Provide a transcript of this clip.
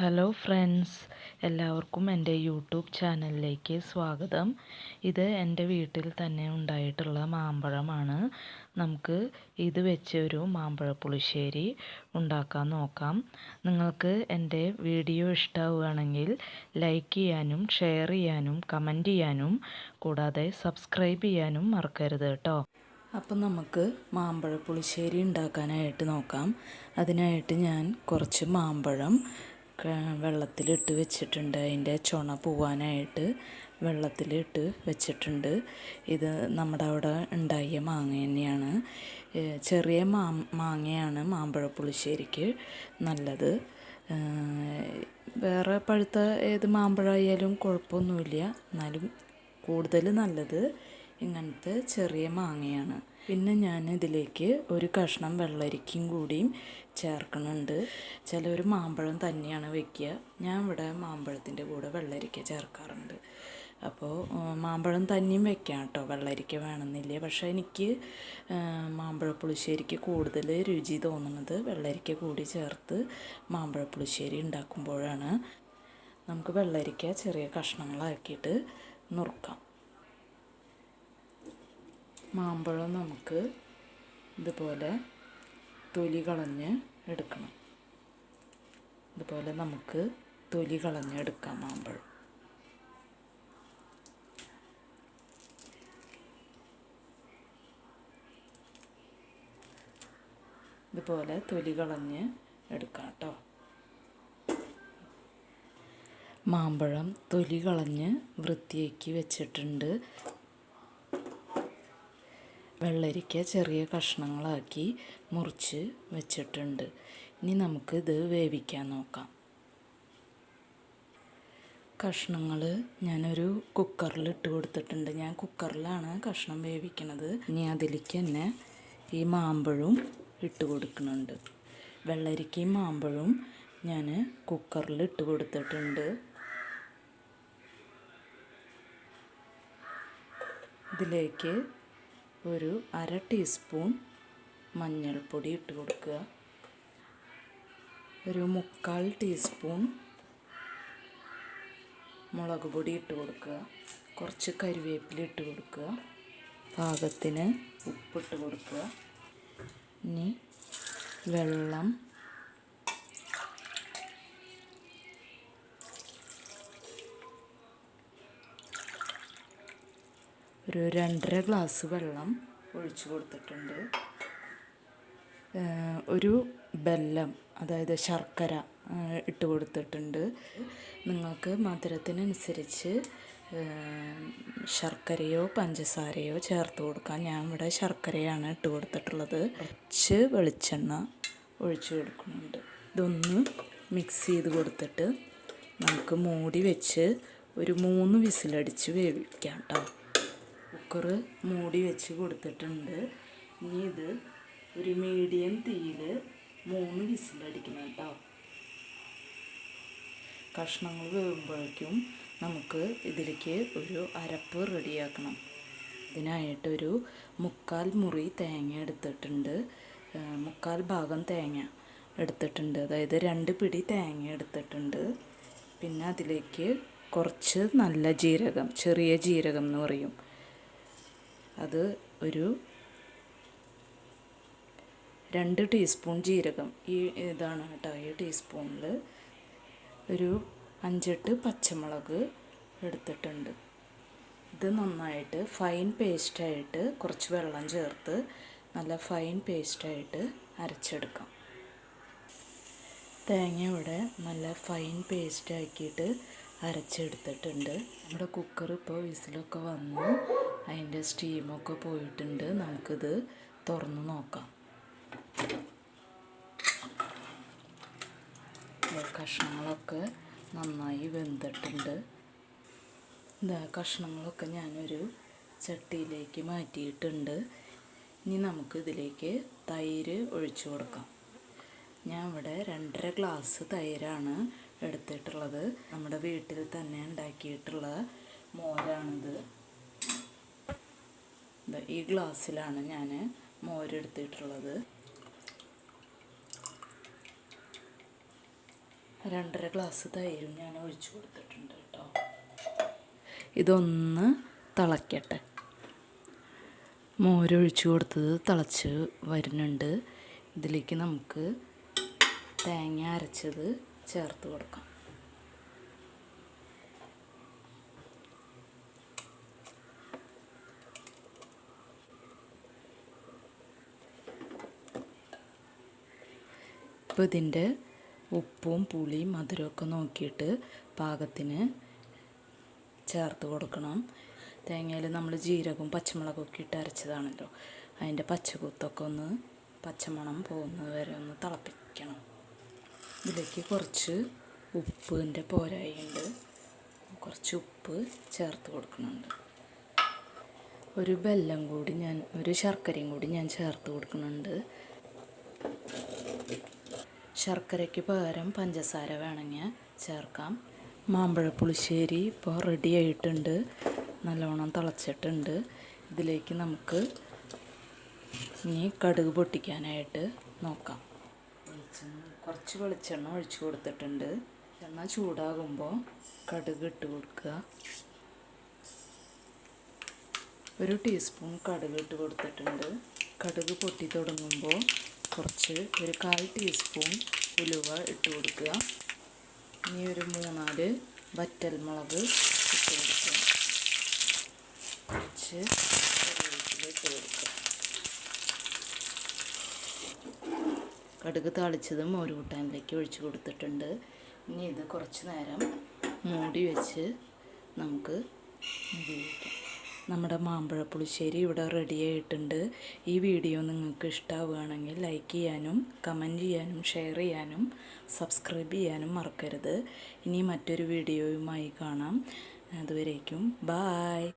Hello friends, എല്ലാവർക്കും എൻ്റെ YouTube ചാനലിലേക്ക് സ്വാഗതം. ഇത് എൻ്റെ വീട്ടിൽ തന്നെ ഉണ്ടായിട്ടുള്ള മാമ്പഴമാണ്. നമുക്ക് ഇത് വെച്ച് ഒരു മാമ്പഴ പുളിശ്ശേരി ഉണ്ടാക്കാൻ നോക്കാം. നിങ്ങൾക്ക് എൻ്റെ വീഡിയോ ഇഷ്ടമാവുകയാണെങ്കിൽ ലൈക്ക് ചെയ്യാനും ഷെയർ ചെയ്യാനും കമൻറ്റ് ചെയ്യാനും കൂടാതെ സബ്സ്ക്രൈബ് ചെയ്യാനും മറക്കരുത് കേട്ടോ. അപ്പം നമുക്ക് മാമ്പഴ പുളിശ്ശേരി ഉണ്ടാക്കാനായിട്ട് നോക്കാം. അതിനായിട്ട് ഞാൻ കുറച്ച് മാമ്പഴം വെള്ളത്തിലിട്ട് വെച്ചിട്ടുണ്ട്. അതിൻ്റെ ചുണ പോവാനായിട്ട് വെള്ളത്തിലിട്ട് വെച്ചിട്ടുണ്ട്. ഇത് നമ്മുടെ അവിടെ ഉണ്ടായ മാങ്ങ തന്നെയാണ്. ചെറിയ മാങ്ങയാണ് മാമ്പഴ പുളിശ്ശേരിക്ക് നല്ലത്. വേറെ പഴുത്ത ഏത് മാമ്പഴമായാലും കുഴപ്പമൊന്നുമില്ല, എന്നാലും കൂടുതൽ നല്ലത് ഇങ്ങനത്തെ ചെറിയ മാങ്ങയാണ്. പിന്നെ ഞാൻ ഇതിലേക്ക് ഒരു കഷ്ണം വെള്ളരിക്കയും കൂടിയും ചേർക്കുന്നുണ്ട്. ചിലർ മാമ്പഴം തന്നെയാണ് വയ്ക്കുക. ഞാൻ ഇവിടെ മാമ്പഴത്തിൻ്റെ കൂടെ വെള്ളരിക്ക ചേർക്കാറുണ്ട്. അപ്പോൾ മാമ്പഴം തന്നെയും വെക്കാം കേട്ടോ, വെള്ളരിക്ക വേണമെന്നില്ല. പക്ഷേ എനിക്ക് മാമ്പഴ പുളിശ്ശേരിക്ക് കൂടുതൽ രുചി തോന്നുന്നത് വെള്ളരിക്ക കൂടി ചേർത്ത് മാമ്പഴ പുളിശ്ശേരി ഉണ്ടാക്കുമ്പോഴാണ്. നമുക്ക് വെള്ളരിക്ക ചെറിയ കഷ്ണങ്ങളാക്കിയിട്ട് നുറുക്കാം. മാമ്പഴം നമുക്ക് ഇതുപോലെ തൊലി കളഞ്ഞ് എടുക്കണം. ഇതുപോലെ നമുക്ക് തൊലി കളഞ്ഞെടുക്കാം മാമ്പഴം. ഇതുപോലെ തൊലി കളഞ്ഞ് എടുക്കാം കേട്ടോ. മാമ്പഴം തൊലി കളഞ്ഞ് വൃത്തിയാക്കി വെച്ചിട്ടുണ്ട്. വെള്ളരിക്ക ചെറിയ കഷ്ണങ്ങളാക്കി മുറിച്ച് വെച്ചിട്ടുണ്ട്. ഇനി നമുക്കിത് വേവിക്കാൻ നോക്കാം. കഷ്ണങ്ങൾ ഞാനൊരു കുക്കറിൽ ഇട്ട് കൊടുത്തിട്ടുണ്ട്. ഞാൻ കുക്കറിലാണ് കഷ്ണം വേവിക്കുന്നത്. ഇനി അതിലേക്ക് തന്നെ ഈ മാമ്പഴവും ഇട്ട് കൊടുക്കുന്നുണ്ട്. വെള്ളരിക്കയും മാമ്പഴവും ഞാൻ കുക്കറിൽ ഇട്ട് കൊടുത്തിട്ടുണ്ട്. ഇതിലേക്ക് ഒരു 1/2 ടീസ്പൂൺ മഞ്ഞൾപ്പൊടി ഇട്ട് കൊടുക്കുക. ഒരു 1/4 ടീസ്പൂൺ മുളക് പൊടി ഇട്ട് കൊടുക്കുക. കുറച്ച് കരിവേപ്പില ഇട്ട് കൊടുക്കുക. പാകത്തിന് ഉപ്പിട്ട് കൊടുക്കുക. ഇനി വെള്ളം ഒരു 2.5 ഗ്ലാസ് വെള്ളം ഒഴിച്ച് കൊടുത്തിട്ടുണ്ട്. ഒരു ബെല്ലം, അതായത് ശർക്കര ഇട്ട് കൊടുത്തിട്ടുണ്ട്. നിങ്ങൾക്ക് മധുരത്തിനനുസരിച്ച് ശർക്കരയോ പഞ്ചസാരയോ ചേർത്ത് കൊടുക്കാം. ഞാൻ ഇവിടെ ശർക്കരയാണ് ഇട്ട് കൊടുത്തിട്ടുള്ളത്. കുറച്ച് വെളിച്ചെണ്ണ ഒഴിച്ച് കൊടുക്കുന്നുണ്ട്. ഇതൊന്ന് മിക്സ് ചെയ്ത് കൊടുത്തിട്ട് നമുക്ക് മൂടി വെച്ച് ഒരു 3 വിസിലടിച്ച് വേവിക്കാം കേട്ടോ. കുക്കർ മൂടി വെച്ച് കൊടുത്തിട്ടുണ്ട്. ഇനി ഇത് ഒരു മീഡിയം തീയിൽ 3 വിസിലടിക്കണം കേട്ടോ. കഷ്ണങ്ങൾ വേകുമ്പോഴേക്കും നമുക്ക് ഇതിലേക്ക് ഒരു അരപ്പ് റെഡിയാക്കണം. ഇതിനായിട്ടൊരു 1/4 മുറി തേങ്ങ എടുത്തിട്ടുണ്ട്. 1/4 ഭാഗം തേങ്ങ എടുത്തിട്ടുണ്ട്, അതായത് 2 പിടി തേങ്ങ എടുത്തിട്ടുണ്ട്. പിന്നെ അതിലേക്ക് കുറച്ച് നല്ല ജീരകം, ചെറിയ ജീരകം എന്ന് പറയും, അത് ഒരു 2 ടീസ്പൂൺ ജീരകം. ഇതാണ് കേട്ടോ, ഈ ടീസ്പൂണിൽ ഒരു 5-8 പച്ചമുളക് എടുത്തിട്ടുണ്ട്. ഇത് നന്നായിട്ട് ഫൈൻ പേസ്റ്റായിട്ട് കുറച്ച് വെള്ളം ചേർത്ത് നല്ല ഫൈൻ പേസ്റ്റായിട്ട് അരച്ചെടുക്കാം. തേങ്ങ ഇവിടെ നല്ല ഫൈൻ പേസ്റ്റാക്കിയിട്ട് അരച്ചെടുത്തിട്ടുണ്ട്. നമ്മുടെ കുക്കർ ഇപ്പോൾ വിസിലൊക്കെ വന്ന് അതിൻ്റെ സ്റ്റീമൊക്കെ പോയിട്ടുണ്ട്. നമുക്കിത് തുറന്ന് നോക്കാം. കഷ്ണങ്ങളൊക്കെ നന്നായി വെന്തിട്ടുണ്ട്. കഷ്ണങ്ങളൊക്കെ ഞാനൊരു ചട്ടിയിലേക്ക് മാറ്റിയിട്ടുണ്ട്. ഇനി നമുക്കിതിലേക്ക് തൈര് ഒഴിച്ചു കൊടുക്കാം. ഞാൻ ഇവിടെ 2.5 ഗ്ലാസ് തൈരാണ് എടുത്തിട്ടുള്ളത്. നമ്മുടെ വീട്ടിൽ തന്നെ ഉണ്ടാക്കിയിട്ടുള്ള മോരാണിത്. ഈ ഗ്ലാസ്സിലാണ് ഞാൻ മോരെടുത്തിട്ടുള്ളത്. 2.5 ഗ്ലാസ് തൈരും ഞാൻ ഒഴിച്ചു കൊടുത്തിട്ടുണ്ട് കേട്ടോ. ഇതൊന്ന് തിളയ്ക്കട്ടെ. മോരൊഴിച്ചു കൊടുത്തത് തിളച്ച് വരുന്നുണ്ട്. ഇതിലേക്ക് നമുക്ക് തേങ്ങ അരച്ചത് ചേർത്ത് കൊടുക്കാം. ഇപ്പോൾ ഇതിൻ്റെ ഉപ്പും പുളിയും മധുരമൊക്കെ നോക്കിയിട്ട് പാകത്തിന് ചേർത്ത് കൊടുക്കണം. തേങ്ങയിൽ നമ്മൾ ജീരകവും പച്ചമുളകൊക്കെ ഇട്ട് അരച്ചതാണല്ലോ, അതിൻ്റെ പച്ചക്കുത്തൊക്കെ ഒന്ന് പച്ചമണം പോകുന്നത് വരെ ഒന്ന് തിളപ്പിക്കണം. ഇതിലേക്ക് കുറച്ച് ഉപ്പിൻ്റെ പോരായുണ്ട്, കുറച്ച് ഉപ്പ് ചേർത്ത് കൊടുക്കുന്നുണ്ട്. ഒരു ശർക്കരയും കൂടി ഞാൻ ചേർത്ത് കൊടുക്കുന്നുണ്ട്. ശർക്കരയ്ക്ക് പകരം പഞ്ചസാര വേണമെങ്കിൽ ചേർക്കാം. മാമ്പഴ പുളിശ്ശേരി ഇപ്പോൾ റെഡി ആയിട്ടുണ്ട്, നല്ലോണം തിളച്ചിട്ടുണ്ട്. ഇതിലേക്ക് നമുക്ക് ഇനി കടുക് പൊട്ടിക്കാനായിട്ട് നോക്കാം. കുറച്ച് വെളിച്ചെണ്ണ ഒഴിച്ചു കൊടുത്തിട്ടുണ്ട്. എണ്ണ ചൂടാകുമ്പോൾ കടുക് ഇട്ട് കൊടുക്കുക. 1 ടീസ്പൂൺ കടുക് ഇട്ട് കൊടുത്തിട്ടുണ്ട്. കടുക് പൊട്ടി തുടങ്ങുമ്പോൾ ഒരു 1/4 ടീസ്പൂൺ ഉലുവ ഇട്ട് കൊടുക്കുക. ഇനി ഒരു 3-4 വറ്റൽമുളക് ഇട്ട് കൊടുക്കുക. കുറച്ച് കറിവേപ്പില ഇട്ട് കൊടുക്കുക. കടുക് താളിച്ചതും ഒരു കൂട്ടാനിലേക്ക് ഒഴിച്ച് കൊടുത്തിട്ടുണ്ട്. ഇനി ഇത് കുറച്ച് നേരം മൂടി വെച്ച് നമുക്ക് ഉപയോഗിക്കാം. നമ്മുടെ മാമ്പഴ പുളിശ്ശേരി ഇവിടെ റെഡി ആയിട്ടുണ്ട്. ഈ വീഡിയോ നിങ്ങൾക്ക് ഇഷ്ടമാവുകയാണെങ്കിൽ ലൈക്ക് ചെയ്യാനും കമൻറ്റ് ചെയ്യാനും ഷെയർ ചെയ്യാനും സബ്സ്ക്രൈബ് ചെയ്യാനും മറക്കരുത്. ഇനി മറ്റൊരു വീഡിയോയുമായി കാണാം. അതുവരേക്കും ബായ്.